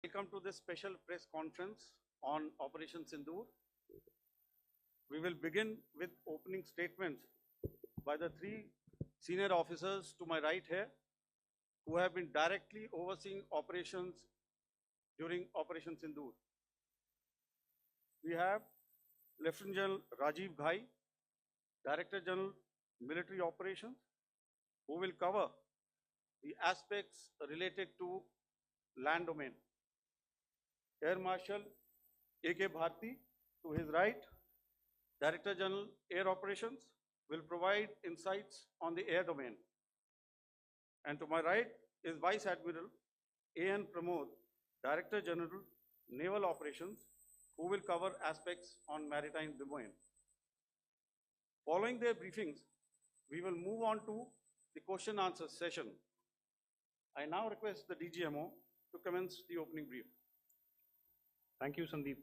Welcome to this special press conference on Operation Sindoor. We will begin with opening statements by the three senior officers to my right here who have been directly overseeing operations during Operation Sindoor. We have Lieutenant General Rajiv Ghai, Director General Military Operations, who will cover the aspects related to land domain. Air Marshal A.K. Bharti, to his right, Director General Air Operations, will provide insights on the air domain. And to my right is Vice Admiral A.N. Pramod, Director General Naval Operations, who will cover aspects on maritime domain. Following their briefings, we will move on to the question answer session. I now request the DGMO to commence the opening brief. Thank you, Sandeep.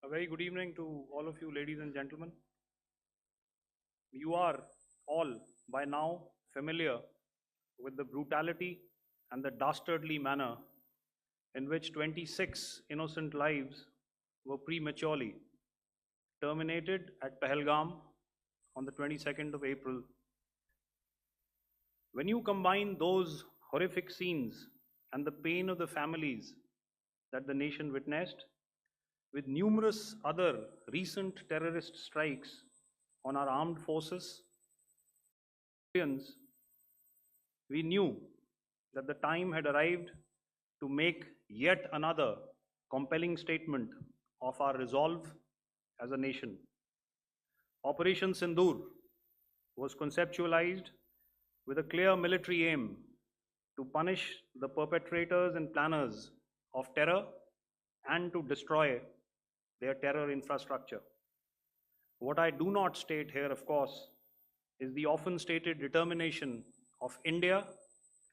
A very good evening to all of you, ladies and gentlemen. You are all by now familiar with the brutality and the dastardly manner in which 26 innocent lives were prematurely terminated at Pahalgam on the 22nd of April. When you combine those horrific scenes and the pain of the families that the nation witnessed with numerous other recent terrorist strikes on our armed forces, we knew that the time had arrived to make yet another compelling statement of our resolve as a nation. Operation Sindoor was conceptualized with a clear military aim to punish the perpetrators and planners of terror and to destroy their terror infrastructure. What I do not state here, of course, is the often stated determination of India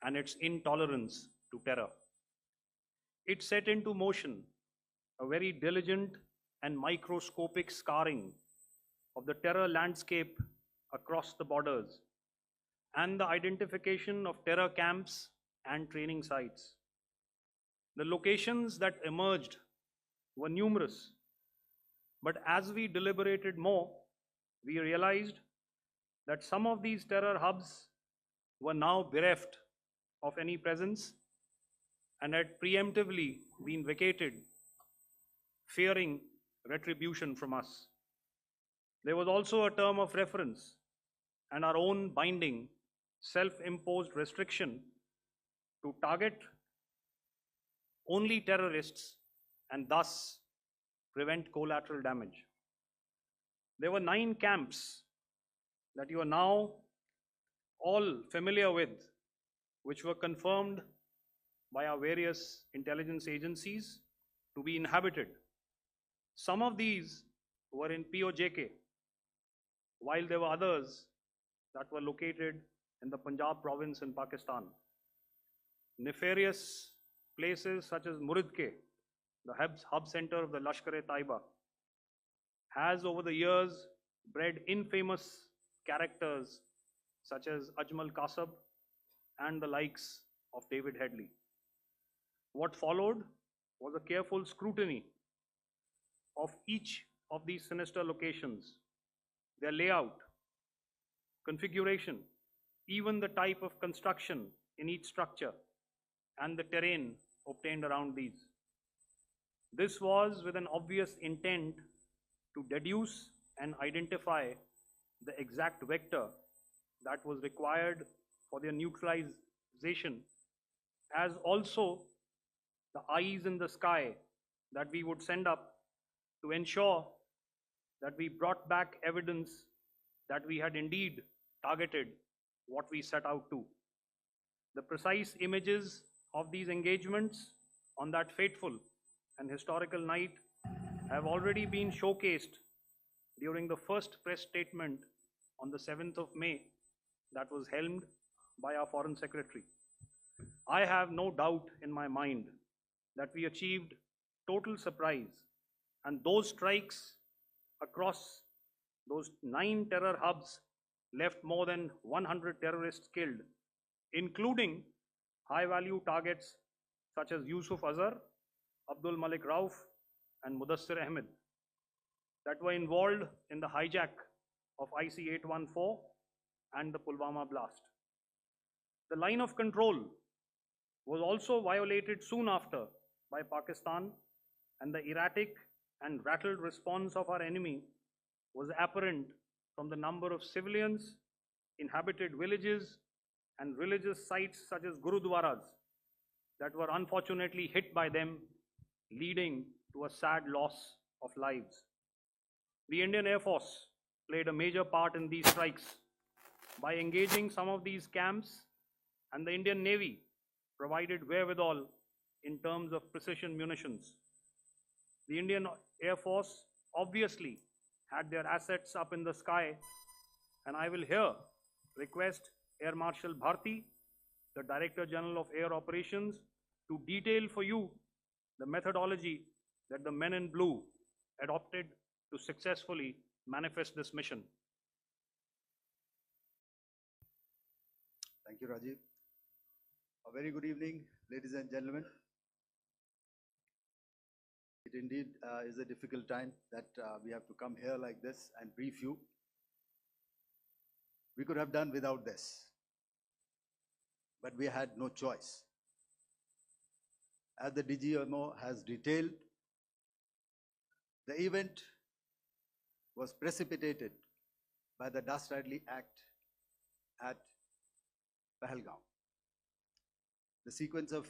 and its intolerance to terror. It set into motion a very diligent and microscopic scarring of the terror landscape across the borders and the identification of terror camps and training sites. The locations that emerged were numerous, but as we deliberated more, we realized that some of these terror hubs were now bereft of any presence and had preemptively been vacated, fearing retribution from us. There was also a term of reference and our own binding, self-imposed restriction to target only terrorists and thus prevent collateral damage. There were 9 camps that you are now all familiar with, which were confirmed by our various intelligence agencies to be inhabited. Some of these were in POJK, while there were others that were located in the Punjab province in Pakistan. Nefarious places such as Muridke, the hub center of the Lashkar-e-Taiba, has over the years bred infamous characters such as Ajmal Kasab and the likes of David Headley. What followed was a careful scrutiny of each of these sinister locations, their layout, configuration, even the type of construction in each structure, and the terrain obtained around these. This was with an obvious intent to deduce and identify the exact vector that was required for their neutralization, as also the eyes in the sky that we would send up to ensure that we brought back evidence that we had indeed targeted what we set out to. The precise images of these engagements on that fateful and historical night have already been showcased during the first press statement on the 7th of May that was helmed by our Foreign Secretary. I have no doubt in my mind that we achieved total surprise, and those strikes across those 9 terror hubs left more than 100 terrorists killed, including high-value targets such as Yusuf Azhar, Abdul Malik Rauf, and Mudassir Ahmed that were involved in the hijack of IC-814 and the Pulwama blast. The line of control was also violated soon after by Pakistan, and the erratic and rattled response of our enemy was apparent from the number of civilians, inhabited villages, and religious sites such as Gurudwaras that were unfortunately hit by them, leading to a sad loss of lives. The Indian Air Force played a major part in these strikes by engaging some of these camps, and the Indian Navy provided wherewithal in terms of precision munitions. The Indian Air Force obviously had their assets up in the sky, and I will here request Air Marshal Bharti, the Director General of Air Operations, to detail for you the methodology that the men in blue adopted to successfully manifest this mission. Thank you, Rajiv. A very good evening, ladies and gentlemen. It indeed is a difficult time that we have to come here like this and brief you. We could have done without this, but we had no choice. As the DGMO has detailed, the event was precipitated by the dastardly act at Pahalgaon. The sequence of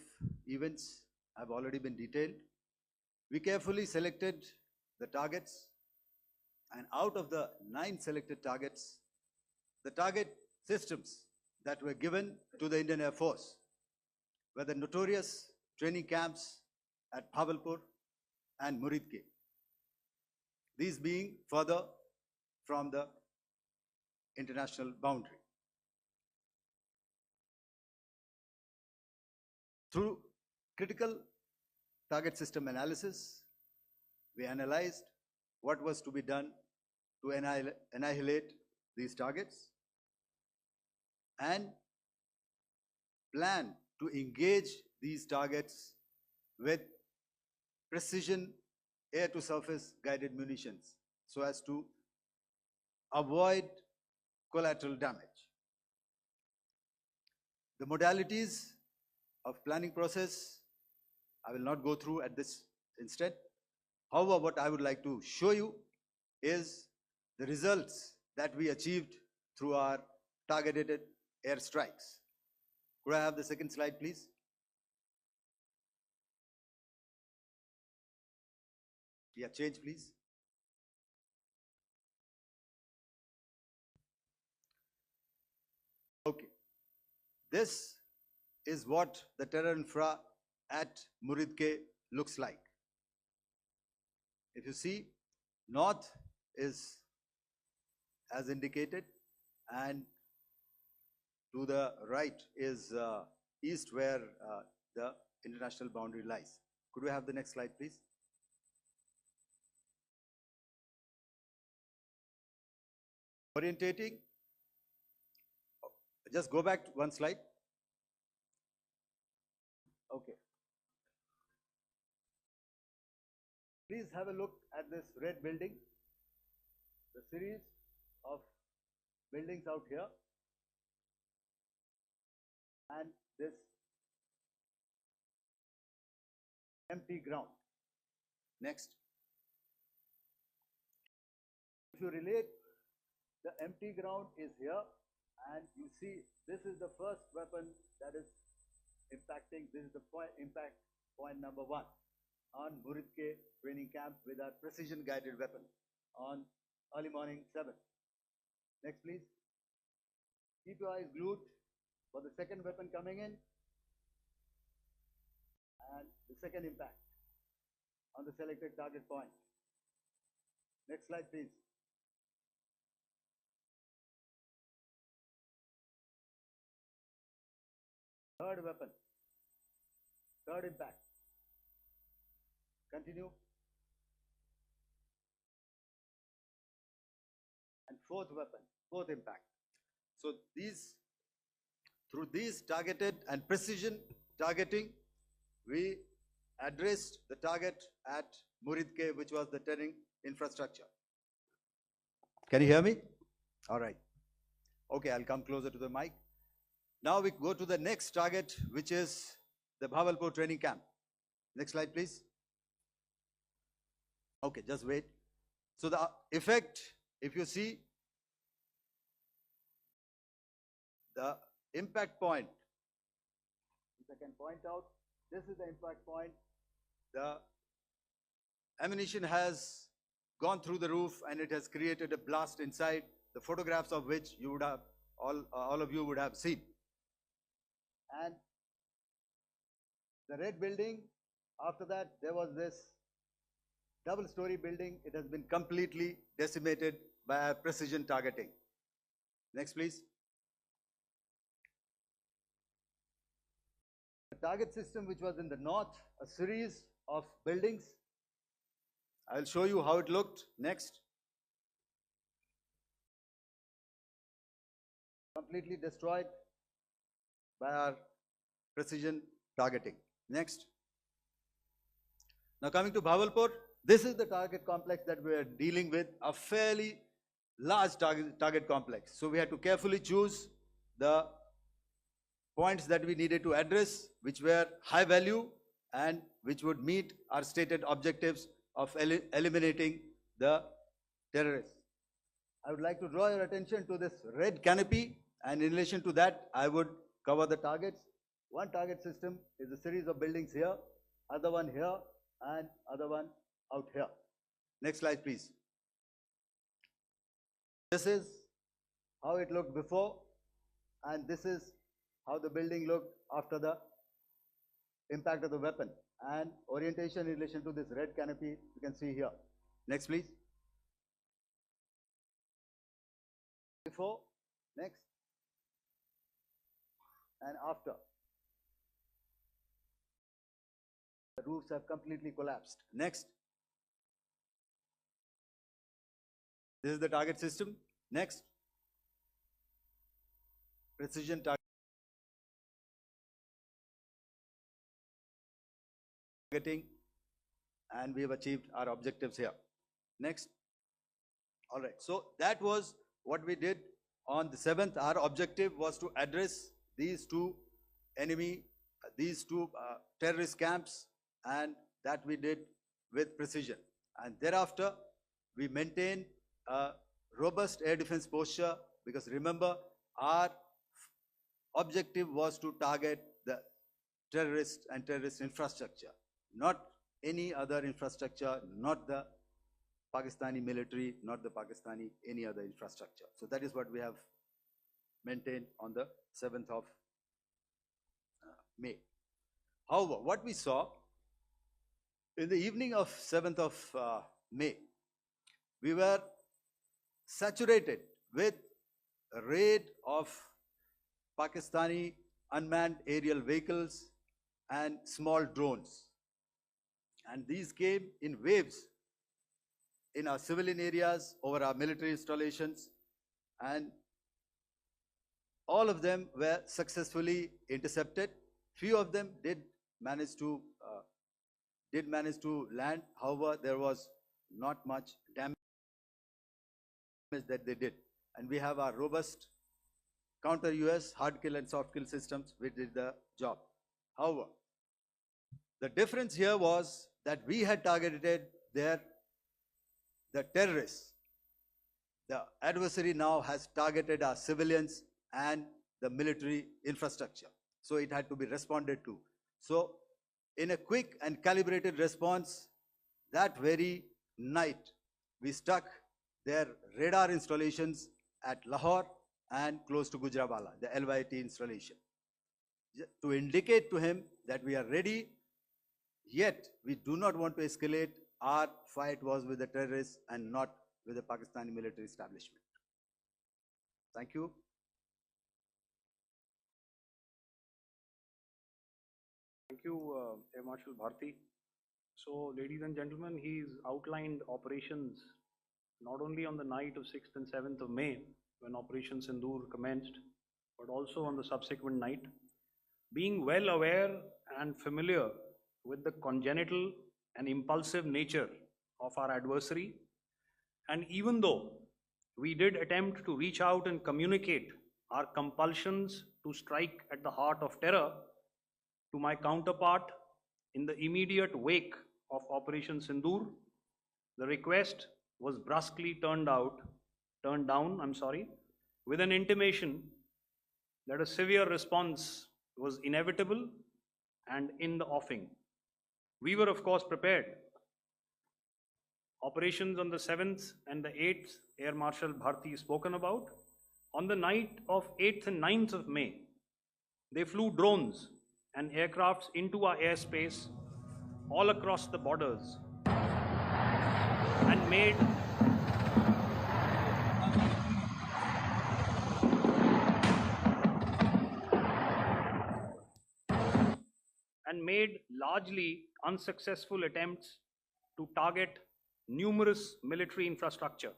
events have already been detailed. We carefully selected the targets, and out of the 9 selected targets, the target systems that were given to the Indian Air Force were the notorious training camps at Bhavalpur and Muridke, these being further from the international boundary. Through critical target system analysis, we analyzed what was to be done to annihilate these targets and plan to engage these targets with precision air-to-surface guided munitions so as to avoid collateral damage. The modalities of planning process I will not go through at this instant. However, what I would like to show you is the results that we achieved through our targeted airstrikes. Could I have the second slide, please? Yeah, change, please. Okay. This is what the terror infra at Muridke looks like. If you see, north is as indicated, and to the right is east, where the international boundary lies. Could we have the next slide, please? Orientating. Just go back one slide. Okay. Please have a look at this red building, the series of buildings out here, and this empty ground. Next. If you relate, the empty ground is here, and you see this is the first weapon that is impacting. This is the impact point number 1 on Muridke training camp with our precision guided weapon on early morning 7. Next, please. Keep your eyes glued for the second weapon coming in and the second impact on the selected target point. Next slide, please. Third weapon, third impact. Continue. And fourth weapon, fourth impact. So through these targeted and precision targeting, we addressed the target at Muridke, which was the turning infrastructure. Can you hear me? All right. Okay, I'll come closer to the mic. Now we go to the next target, which is the Bhavalpur training camp. Next slide, please. Okay, just wait. So the effect, if you see, the impact point, if I can point out, this is the impact point. The ammunition has gone through the roof and it has created a blast inside, the photographs of which you would have, all of you would have seen. And the red building, after that, there was this double-story building. It has been completely decimated by precision targeting. Next, please. The target system, which was in the north, a series of buildings. I'll show you how it looked. Next. Completely destroyed by our precision targeting. Next. Now coming to Bhavalpur, this is the target complex that we are dealing with, a fairly large target complex. So we had to carefully choose the points that we needed to address, which were high value and which would meet our stated objectives of eliminating the terrorists. I would like to draw your attention to this red canopy, and in relation to that, I would cover the targets. One target system is a series of buildings here, other one here, and other one out here. Next slide, please. This is how it looked before, and this is how the building looked after the impact of the weapon. And orientation in relation to this red canopy, you can see here. Next, please. Before, next, and after. The roofs have completely collapsed. Next. This is the target system. Next. Precision targeting, and we have achieved our objectives here. Next. All right. So that was what we did on the 7th. Our objective was to address these two terrorist camps, and that we did with precision. And thereafter, we maintained a robust air defense posture, because remember, our objective was to target the terrorists and terrorist infrastructure, not any other infrastructure, not the Pakistani military, not the Pakistani any other infrastructure. So that is what we have maintained on the 7th of May. However, what we saw in the evening of 7th of May, we were saturated with a raid of Pakistani unmanned aerial vehicles and small drones. And these came in waves in our civilian areas, over our military installations, and all of them were successfully intercepted. Few of them did manage to land. However, there was not much damage that they did. And we have our robust counter-US hard kill and soft kill systems which did the job. However, the difference here was that we had targeted the terrorists. The adversary now has targeted our civilians and the military infrastructure. So it had to be responded to. So in a quick and calibrated response, that very night, we struck their radar installations at Lahore and close to Gujranwala, the LYT installation, to indicate to him that we are ready, yet we do not want to escalate. Our fight was with the terrorists and not with the Pakistani military establishment. Thank you. Thank you, Air Marshal Bharti. So, ladies and gentlemen, he's outlined operations not only on the night of 6th and 7th of May, when Operation Sindoor commenced, but also on the subsequent night. Being well aware and familiar with the congenital and impulsive nature of our adversary. And even though we did attempt to reach out and communicate our compulsions to strike at the heart of terror to my counterpart in the immediate wake of Operation Sindoor, the request was brusquely turned down, with an intimation that a severe response was inevitable and in the offing. We were, of course, prepared. Operations on the 7th and the 8th, Air Marshal Bharti spoken about. On the night of 8th and 9th of May, they flew drones and aircrafts into our airspace all across the borders and made largely unsuccessful attempts to target numerous military infrastructure.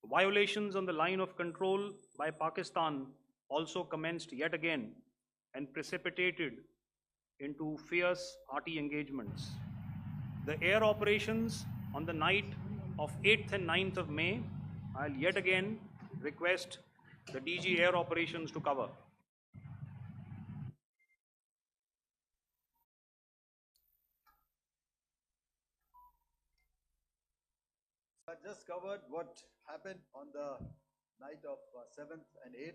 Violations on the line of control by Pakistan also commenced yet again and precipitated into fierce arty engagements. The air operations on the night of 8th and 9th of May, I'll yet again request the DG Air Operations to cover. I just covered what happened on the night of 7th and 8th.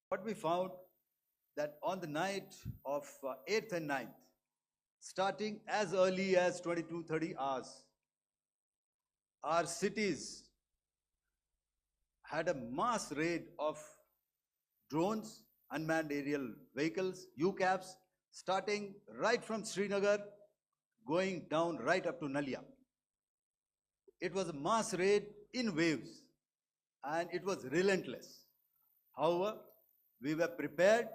What we found that on the night of 8th and 9th, starting as early as 22:30 hours, our cities had a mass raid of drones, unmanned aerial vehicles, UCAVs, starting right from Srinagar, going down right up to Nalia. It was a mass raid in waves, and it was relentless. However, we were prepared,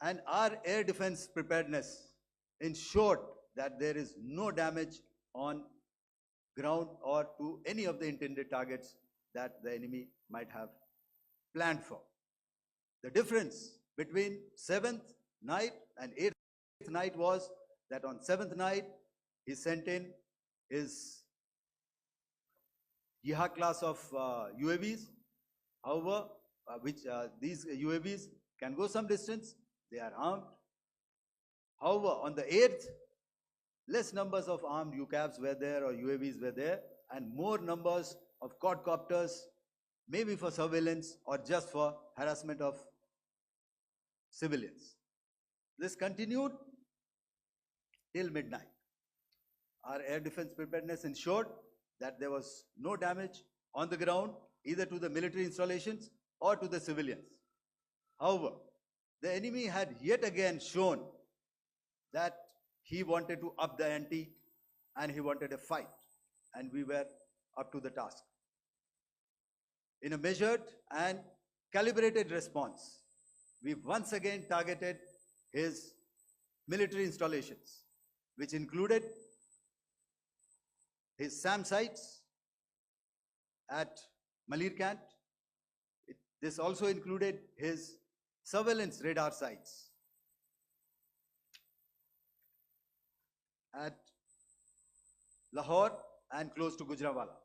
and our air defense preparedness ensured that there is no damage on ground or to any of the intended targets that the enemy might have planned for. The difference between 7th night and 8th night was that on 7th night, he sent in his Yeha class of UAVs. However, these UAVs can go some distance, they are armed. However, on the 8th, less numbers of armed UCAVs were there or UAVs were there, and more numbers of quadcopters, maybe for surveillance or just for harassment of civilians. This continued till midnight. Our air defense preparedness ensured that there was no damage on the ground, either to the military installations or to the civilians. However, the enemy had yet again shown that he wanted to up the ante and he wanted a fight, and we were up to the task. In a measured and calibrated response, we once again targeted his military installations, which included his SAM sites at Malirkant. This also included his surveillance radar sites at Lahore and close to Gujranwala.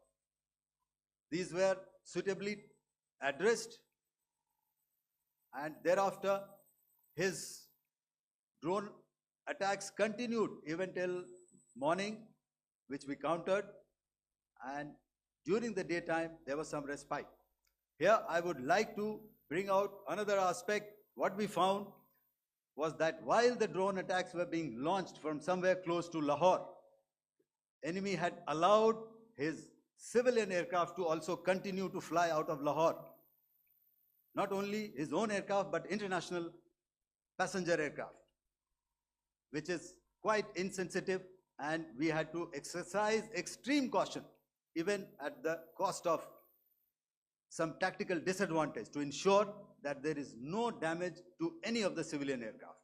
These were suitably addressed, and thereafter his drone attacks continued even till morning, which we countered, and during the daytime there was some respite. Here I would like to bring out another aspect. What we found was that while the drone attacks were being launched from somewhere close to Lahore, enemy had allowed his civilian aircraft to also continue to fly out of Lahore. Not only his own aircraft, but international passenger aircraft, which is quite insensitive, and we had to exercise extreme caution, even at the cost of some tactical disadvantage, to ensure that there is no damage to any of the civilian aircraft.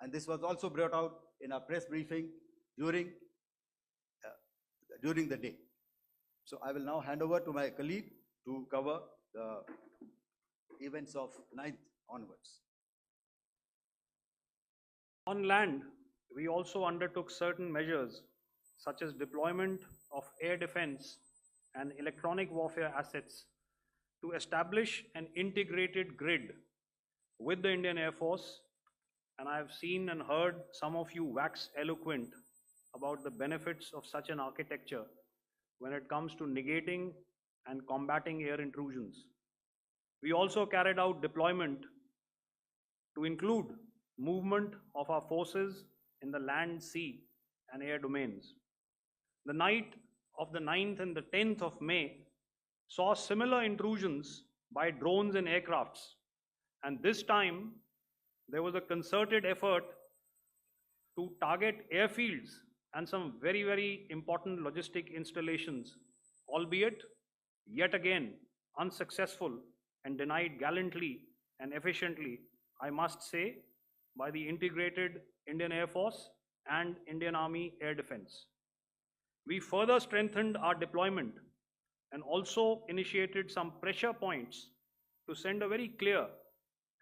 And this was also brought out in our press briefing during the day. So I will now hand over to my colleague to cover the events of 9th onwards. On land, we also undertook certain measures such as deployment of air defense and electronic warfare assets to establish an integrated grid with the Indian Air Force, and I have seen and heard some of you wax eloquent about the benefits of such an architecture when it comes to negating and combating air intrusions. We also carried out deployment to include movement of our forces in the land, sea, and air domains. The night of the 9th and the 10th of May saw similar intrusions by drones and aircrafts, and this time there was a concerted effort to target airfields and some very, very important logistic installations, albeit yet again unsuccessful and denied gallantly and efficiently, I must say, by the integrated Indian Air Force and Indian Army Air Defense. We further strengthened our deployment and also initiated some pressure points to send a very clear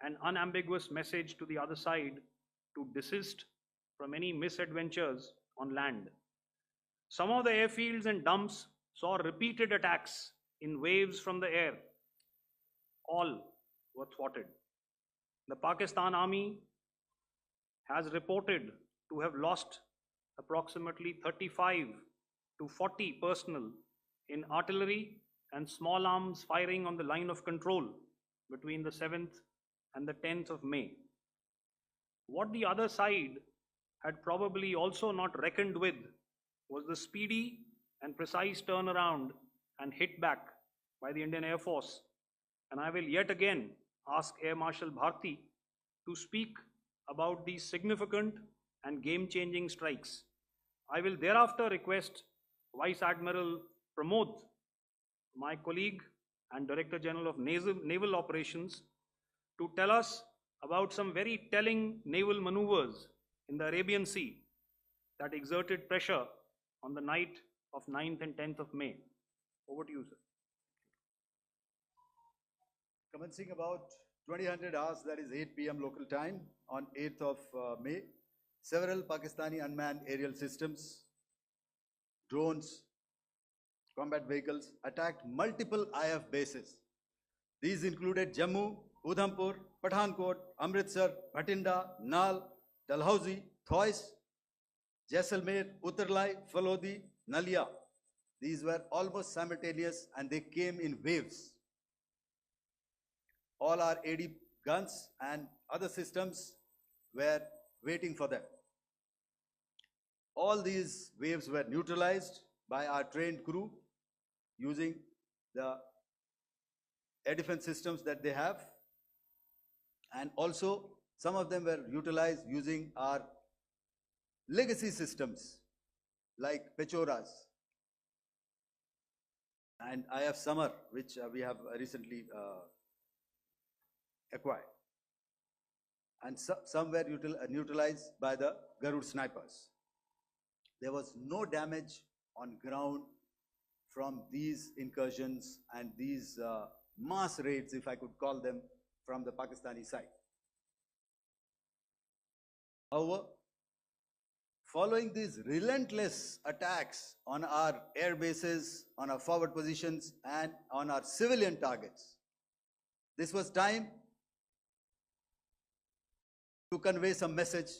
and unambiguous message to the other side to desist from any misadventures on land. Some of the airfields and dumps saw repeated attacks in waves from the air. All were thwarted. The Pakistan Army has reported to have lost approximately 35 to 40 personnel in artillery and small arms firing on the line of control between the 7th and the 10th of May. What the other side had probably also not reckoned with was the speedy and precise turnaround and hit back by the Indian Air Force. And I will yet again ask Air Marshal Bharti to speak about these significant and game-changing strikes. I will thereafter request Vice Admiral Pramod, my colleague and Director General of Naval Operations, to tell us about some very telling naval maneuvers in the Arabian Sea that exerted pressure on the night of 9th and 10th of May. Over to you, sir. Commencing about 2000 hours, that is 8 p.m. local time, on 8th of May, several Pakistani unmanned aerial systems, drones, combat vehicles attacked multiple IF bases. These included Jammu, Udhampur, Pathankot, Amritsar, Bhatinda, Nal, Dalhousie, Thois, Jaisalmer, Uttarlai, Falodi, Nalia. These were almost simultaneous and they came in waves. All our AD guns and other systems were waiting for them. All these waves were neutralized by our trained crew using the air defense systems that they have, and also some of them were utilized using our legacy systems like Pechoras and IF Summer, which we have recently acquired. And some were neutralized by the Garud snipers. There was no damage on ground from these incursions and these mass raids, if I could call them, from the Pakistani side. However, following these relentless attacks on our air bases, on our forward positions, and on our civilian targets, this was time to convey some message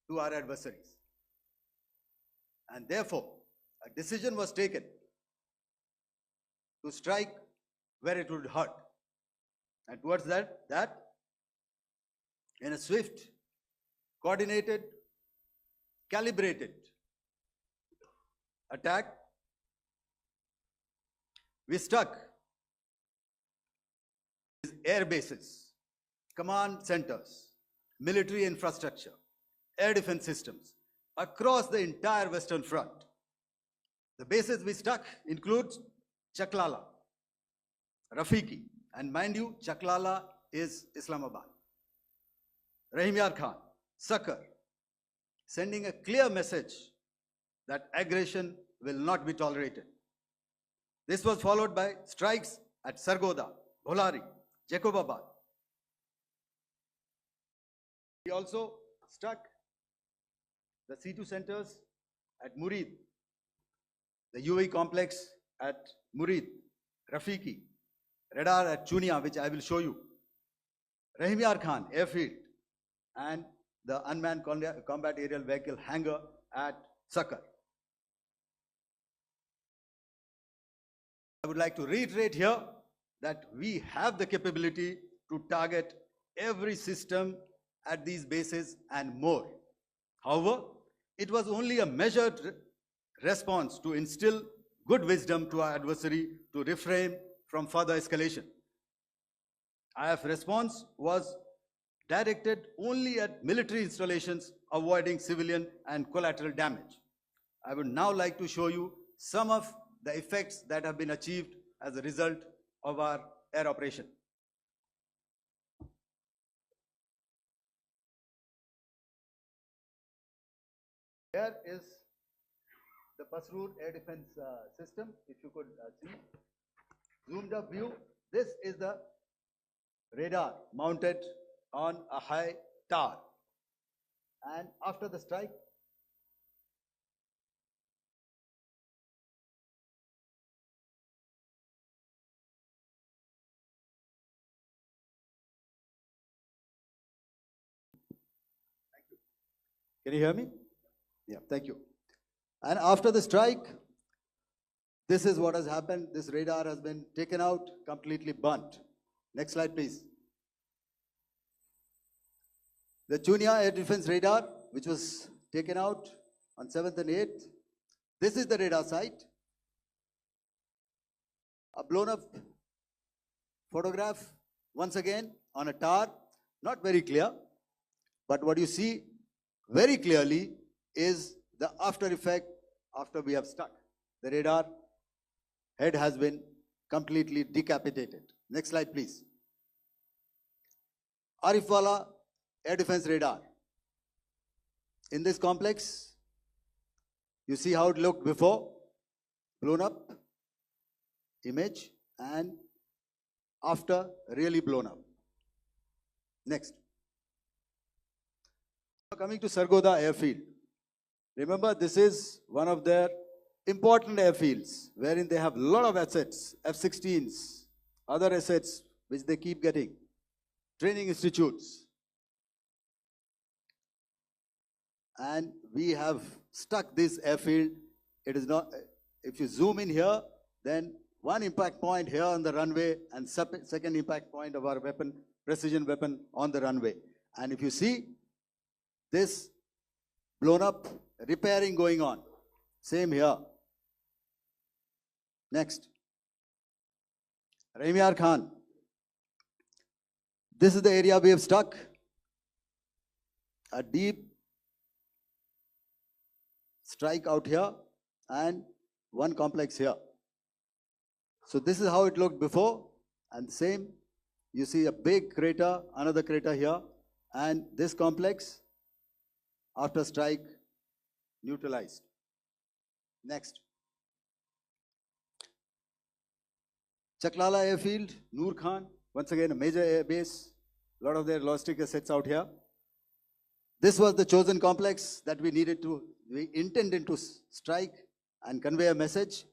to our adversaries. And therefore, a decision was taken to strike where it would hurt. And towards that in a swift, coordinated, calibrated attack, we struck air bases, command centers, military infrastructure, air defense systems across the entire Western Front. The bases we struck include Chaklala, Rafiki, and mind you, Chaklala is Islamabad, Rahim Yar Khan, Sakar, sending a clear message that aggression will not be tolerated. This was followed by strikes at Sargoda, Bholari, Jacobabad, We also struck the C2 centers at Murid, the UAE complex at Murid, Rafiki, radar at Chunia, which I will show you, Rahimyar Khan airfield, and the unmanned combat aerial vehicle hangar at Sakar. I would like to reiterate here that we have the capability to target every system at these bases and more. However, it was only a measured response to instill good wisdom to our adversary to refrain from further escalation. IF response was directed only at military installations, avoiding civilian and collateral damage. I would now like to show you some of the effects that have been achieved as a result of our air operation. Here is the Pasroor air defense system. If you could see, zoomed up view. This is the radar mounted on a high tower. And after the strike, can you hear me? Yeah, thank you. And after the strike, this is what has happened. This radar has been taken out, completely burnt. Next slide, please. The Chunia air defense radar, which was taken out on 7th and 8th. This is the radar site. A blown up photograph, once again, on a tower. Not very clear, but what you see very clearly is the after effect after we have stuck. The radar head has been completely decapitated. Next slide, please. Arifwala air defense radar. In this complex, you see how it looked before, blown up image, and after really blown up. Next. Coming to Sargodha airfield. Remember, this is one of their important airfields wherein they have a lot of assets, F-16s, other assets which they keep getting, training institutes. And we have stuck this airfield. It is not, if you zoom in here, then one impact point here on the runway and second impact point of our weapon, precision weapon on the runway. And if you see this blown up, repairing going on. Same here. Next. Rahimyar Khan. This is the area we have struck. A deep strike out here and one complex here. So this is how it looked before, and same. You see a big crater, another crater here, and this complex after strike neutralized. Next. Chaklala airfield, Noor Khan, once again a major air base, a lot of their logistic assets out here. This was the chosen complex that we intended to strike and convey a message.